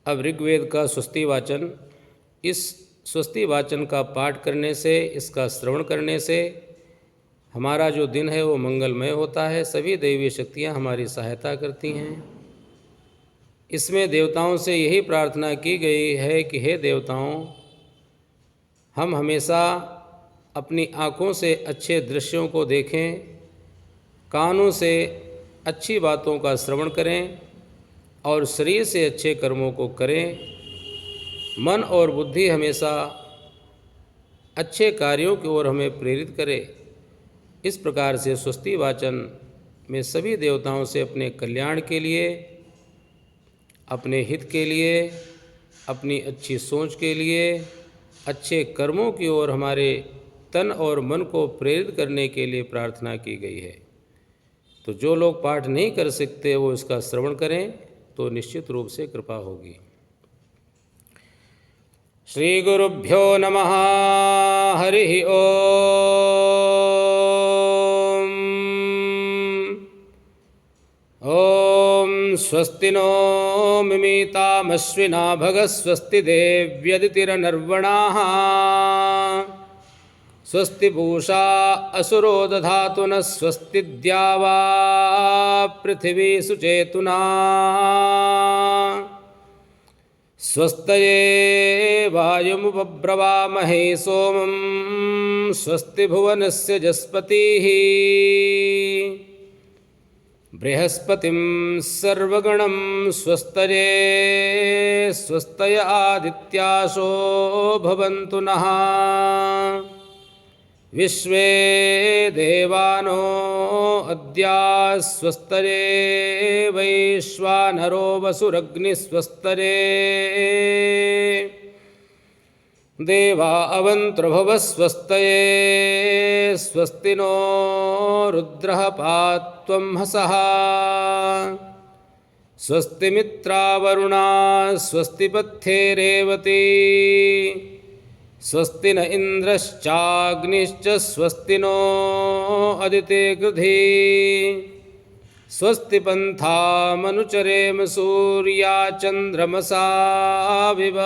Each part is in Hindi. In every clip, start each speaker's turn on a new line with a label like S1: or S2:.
S1: अब ऋग्वेद का स्वस्ति वाचन, इस स्वस्ति वाचन का पाठ करने से, इसका श्रवण करने से हमारा जो दिन है वो मंगलमय होता है। सभी दैवीय शक्तियाँ हमारी सहायता करती हैं। इसमें देवताओं से यही प्रार्थना की गई है कि हे देवताओं, हम हमेशा अपनी आँखों से अच्छे दृश्यों को देखें, कानों से अच्छी बातों का श्रवण करें और शरीर से अच्छे कर्मों को करें। मन और बुद्धि हमेशा अच्छे कार्यों की ओर हमें प्रेरित करे। इस प्रकार से स्वस्ति वाचन में सभी देवताओं से अपने कल्याण के लिए, अपने हित के लिए, अपनी अच्छी सोच के लिए, अच्छे कर्मों की ओर हमारे तन और मन को प्रेरित करने के लिए प्रार्थना की गई है। तो जो लोग पाठ नहीं कर सकते वो इसका श्रवण करें तो निश्चित रूप से कृपा होगी। श्री गुरुभ्यो नमः। हरि ओम। ओम स्वस्ति नो मिमीतामश्विना भगः स्वस्ति देव्यदितिरनर्वणाः स्वस्ति पूषा असुरो दधातु नः स्वस्ति द्यावा पृथिवी सुचेतुना स्वस्तये वायुमुपब्रवामहे सोमं स्वस्ति भुवनस्य जस्पतिः बृहस्पतिं सर्वगणं स्वस्तये स्वस्तय आदित्यासो भवन्तु नः विश्वे देवानो अद्या स्वस्तये वैश्वानरो वसुरग्निस्वस्तये देवा अवन्त्रभवः स्वस्तये स्वस्ति नो रुद्रः पात्वं हसः स्वस्ति मित्रावरुणा स्वस्ति पथ्ये रेवती स्वस्ति न इन्द्रश्चाग्निश्च स्वस्ति नो अदिते कृधि स्वस्ति पन्थामनुचरेम सूर्या चन्द्रमसा विव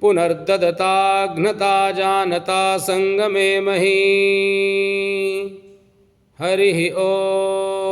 S1: पुनर्ददताघ्नता जानता संगमे मही। हरि ओम।